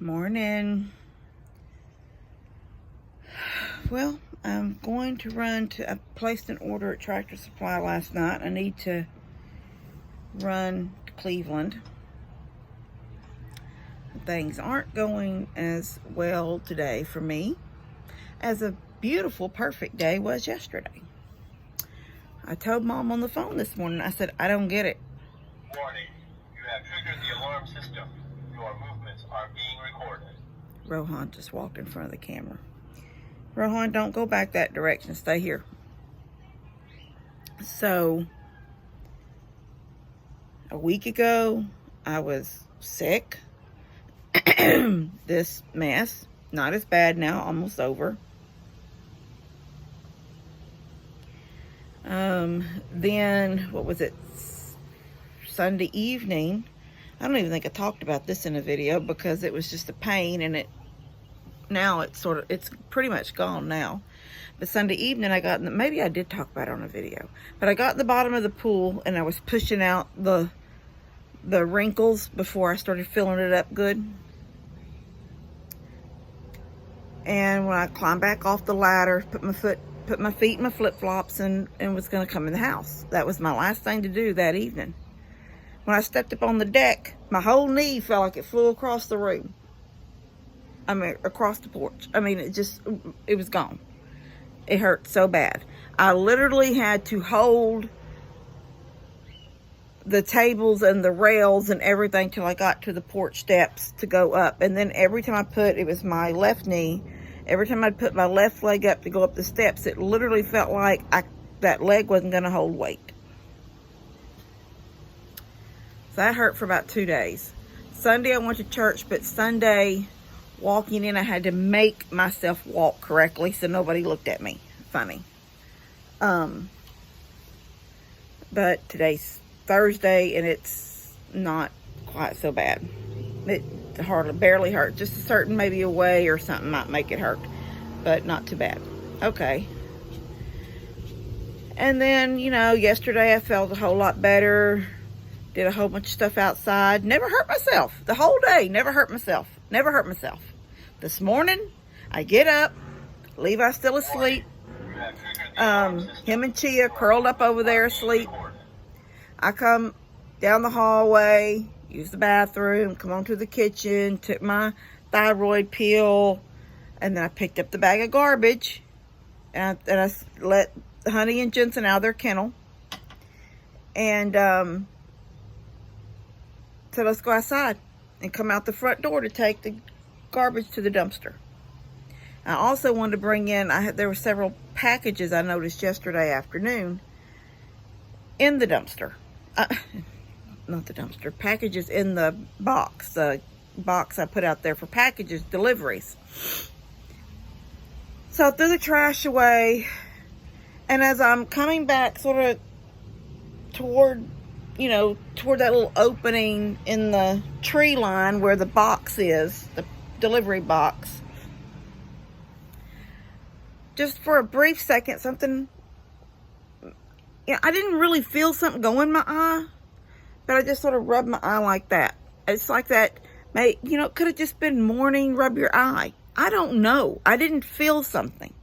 Morning. Well, I'm going to I placed an order at Tractor Supply last night. I need to run to Cleveland. Things aren't going as well today for me as a beautiful, perfect day was yesterday. I told Mom on the phone this morning, I said, I don't get it. Warning, you have triggered the alarm system. Your movements are being recorded. Rohan just walked in front of the camera. Rohan, don't go back that direction. Stay here. So, a week ago, I was sick. This mess, not as bad now, almost over. Then, what was it? Sunday evening. I don't even think I talked about this in a video because it was just a pain, and it's pretty much gone now. But Sunday evening maybe I did talk about it on a video, but I got in the bottom of the pool and I was pushing out the wrinkles before I started filling it up good. And when I climbed back off the ladder, put my feet in my flip-flops and was going to come in the house. That was my last thing to do that evening. When I stepped up on the deck, my whole knee felt like it flew across the room. Across the porch. It was gone. It hurt so bad. I literally had to hold the tables and the rails and everything till I got to the porch steps to go up. And then every time it was my left knee, every time I'd put my left leg up to go up the steps, it literally felt like that leg wasn't going to hold weight. So that hurt for about 2 days. Sunday I went to church, but Sunday walking in, I had to make myself walk correctly so nobody looked at me funny. But today's Thursday and it's not quite so bad. It barely hurt. Just a certain, maybe a way or something might make it hurt, but not too bad. Okay. And then, yesterday I felt a whole lot better. Did a whole bunch of stuff outside. Never hurt myself. The whole day, never hurt myself. Never hurt myself. This morning, I get up. Levi's still asleep. Him and Chia curled up over there asleep. I come down the hallway, use the bathroom, come on to the kitchen, took my thyroid pill, and then I picked up the bag of garbage, and I let Honey and Jensen out of their kennel, and said, let's go outside, and come out the front door to take the garbage to the dumpster. I also wanted to bring in, there were several packages I noticed yesterday afternoon in the dumpster. Not the dumpster, packages in the box I put out there for packages, deliveries. So I threw the trash away, and as I'm coming back sort of toward that little opening in the tree line where the box is, the delivery box, just for a brief second, I didn't really feel something go in my eye, but I just sort of rubbed my eye like that. It's like that, it could have just been morning, rub your eye. I don't know. I didn't feel something.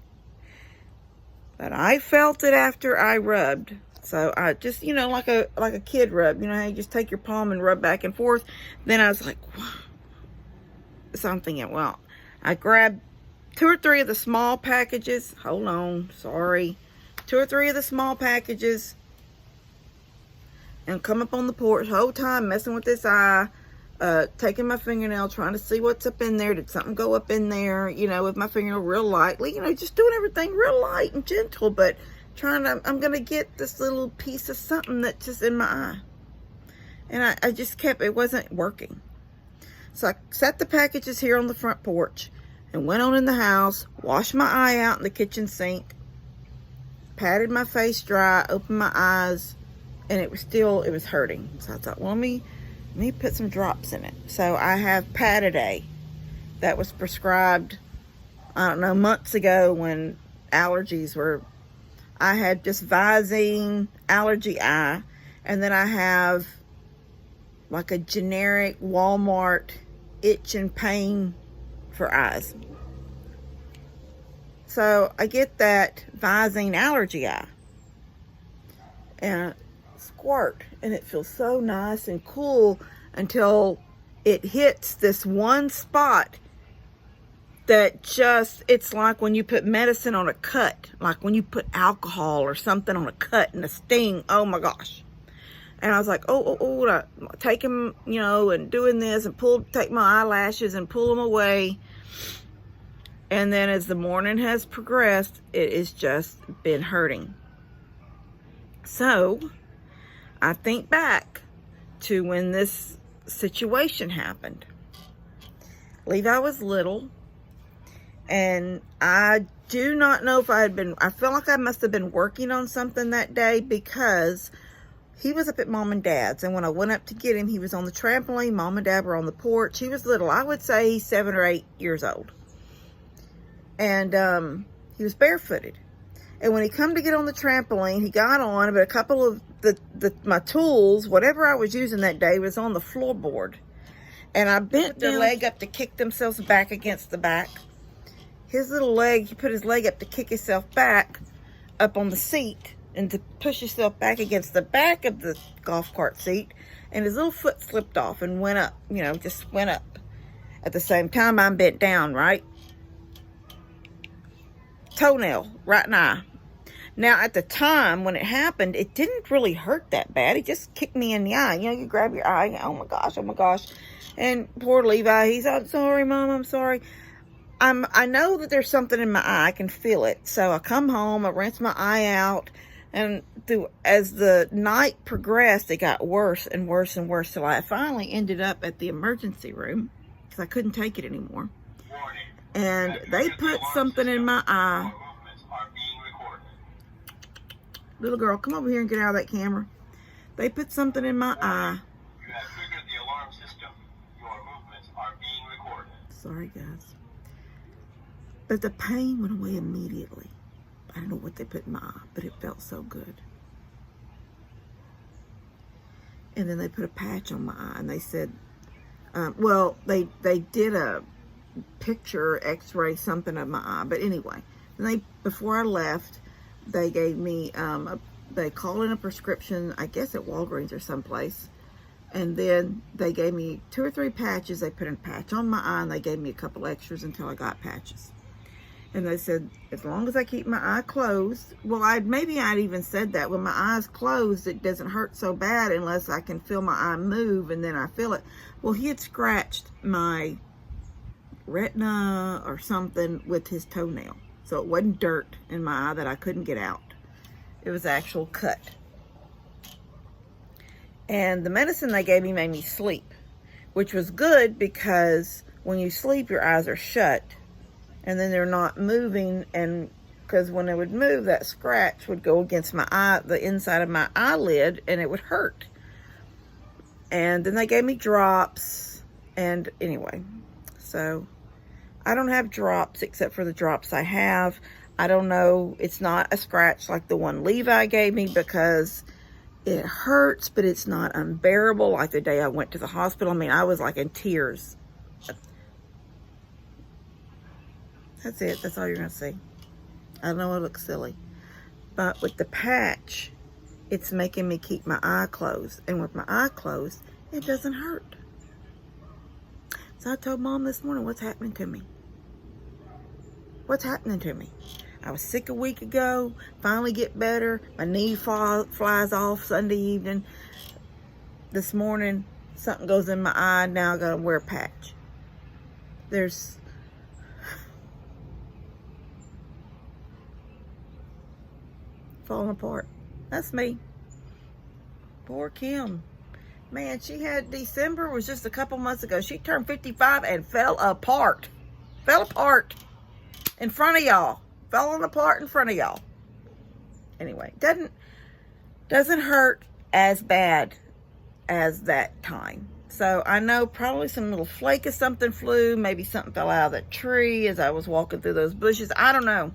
But I felt it after I rubbed. So I just, like a kid rub. How you just take your palm and rub back and forth. Then I was like, wow. So I'm thinking, well, I grabbed 2 or 3 of the small packages. Hold on, sorry. 2 or 3 of the small packages, and come up on the porch the whole time messing with this eye, taking my fingernail, trying to see what's up in there. Did something go up in there, with my fingernail real lightly, just doing everything real light and gentle, but I'm going to get this little piece of something that's just in my eye. And I just it wasn't working. So I set the packages here on the front porch and went on in the house, washed my eye out in the kitchen sink, patted my face dry, opened my eyes, and it was hurting. So I thought, well, let me put some drops in it. So I have Pataday that was prescribed, I don't know, months ago when allergies were. I had just Visine allergy eye, and then I have like a generic Walmart itch and pain for eyes. So I get that Visine allergy eye. And squirt. And it feels so nice and cool until it hits this one spot that just, it's like when you put medicine on a cut, like when you put alcohol or something on a cut and a sting. Oh my gosh. And I was like, take him, you know, and doing this and take my eyelashes and pull them away. And then as the morning has progressed, it has just been hurting. So I think back to when this situation happened. Levi was little, and I do not know if I felt like I must have been working on something that day, because he was up at Mom and Dad's, and when I went up to get him, he was on the trampoline. Mom and Dad were on the porch. He was little. I would say he's 7 or 8 years old. And he was barefooted. And when he come to get on the trampoline, he got on, but a couple of my tools, whatever I was using that day, was on the floorboard. And I bent their leg up to kick themselves back against the back. His little leg, he put his leg up to kick himself back up on the seat and to push himself back against the back of the golf cart seat. And his little foot slipped off and went up, you know, just went up. At the same time, I'm bent down, right? Toenail, right in the eye. Now, at the time when it happened, it didn't really hurt that bad. It just kicked me in the eye. You know, you grab your eye, oh my gosh. And poor Levi, he's, I'm sorry, Mom, I'm sorry. I know that there's something in my eye. I can feel it. So I come home, I rinse my eye out, and as the night progressed, it got worse and worse and worse. So I finally ended up at the emergency room because I couldn't take it anymore. And they put something in my eye. Little girl, come over here and get out of that camera. They put something in my eye. You have triggered the alarm system. Your movements are being recorded. Sorry, guys. But the pain went away immediately. I don't know what they put in my eye, but it felt so good. And then they put a patch on my eye, and they said, well, they did a picture, x-ray, something of my eye. But anyway, before I left, they gave me, they called in a prescription, I guess at Walgreens or someplace. And then they gave me 2 or 3 patches. They put a patch on my eye, and they gave me a couple extras until I got patches. And they said, as long as I keep my eye closed, well, maybe I'd even said that. When my eye's closed, it doesn't hurt so bad unless I can feel my eye move, and then I feel it. Well, he had scratched my retina or something with his toenail. So it wasn't dirt in my eye that I couldn't get out. It was actual cut. And the medicine they gave me made me sleep, which was good because when you sleep, your eyes are shut and then they're not moving. And because when it would move, that scratch would go against my eye, the inside of my eyelid, and it would hurt. And then they gave me drops. And anyway, so I don't have drops except for the drops I have. I don't know. It's not a scratch like the one Levi gave me because it hurts, but it's not unbearable like the day I went to the hospital. I mean, I was like in tears. That's it. That's all you're going to see. I know it looks silly. But with the patch, it's making me keep my eye closed. And with my eye closed, it doesn't hurt. So I told Mom this morning, what's happening to me? What's happening to me? I was sick a week ago, finally get better. My knee flies off Sunday evening. This morning, something goes in my eye. Now I gotta wear a patch. There's falling apart. That's me. Poor Kim. Man, she had December, was just a couple months ago. She turned 55 and fell apart. Fell apart in front of y'all. Falling apart in front of y'all. Anyway, doesn't hurt as bad as that time. So I know probably some little flake of something flew. Maybe something fell out of the tree as I was walking through those bushes. I don't know.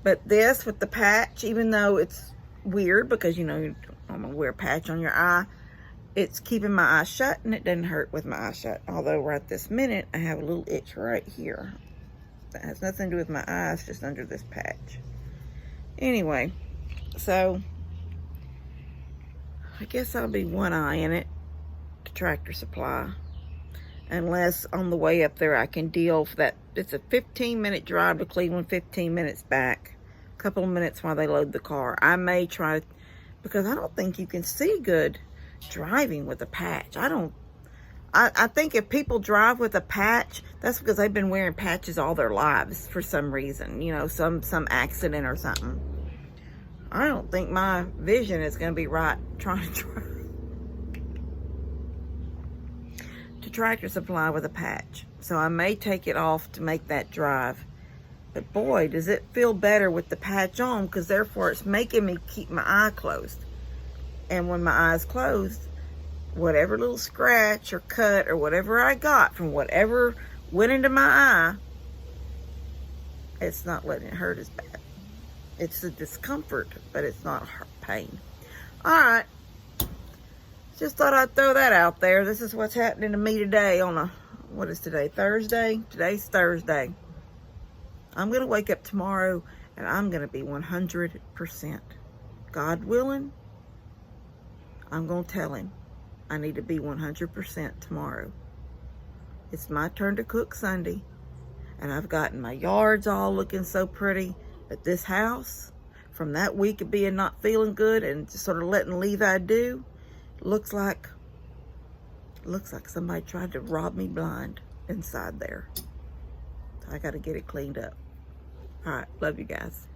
But this with the patch, even though it's weird because, you know, I'm going to wear a patch on your eye, it's keeping my eyes shut, and it doesn't hurt with my eyes shut. Although right this minute, I have a little itch right here. That has nothing to do with my eyes, just under this patch. Anyway, so I guess I'll be one-eyeing it to Tractor Supply. Unless on the way up there I can deal for that. It's a 15-minute drive to Cleveland, 15 minutes back. A couple of minutes while they load the car. I may try, because I don't think you can see good driving with a patch. I think if people drive with a patch, that's because they've been wearing patches all their lives for some reason. You know, some accident or something. I don't think my vision is going to be right trying to drive to Tractor Supply with a patch. So I may take it off to make that drive. But boy, does it feel better with the patch on, because therefore it's making me keep my eye closed. And when my eye's closed, whatever little scratch or cut or whatever I got from whatever went into my eye, it's not letting it hurt as bad. It's a discomfort, but it's not pain. All right. Just thought I'd throw that out there. This is what's happening to me today on what is today? Thursday? Today's Thursday. I'm going to wake up tomorrow and I'm going to be 100%. God willing, I'm going to tell him I need to be 100% tomorrow. It's my turn to cook Sunday, and I've gotten my yards all looking so pretty. But this house, from that week of being not feeling good and just sort of letting Levi do, looks like somebody tried to rob me blind inside there. I got to get it cleaned up. All right, love you guys.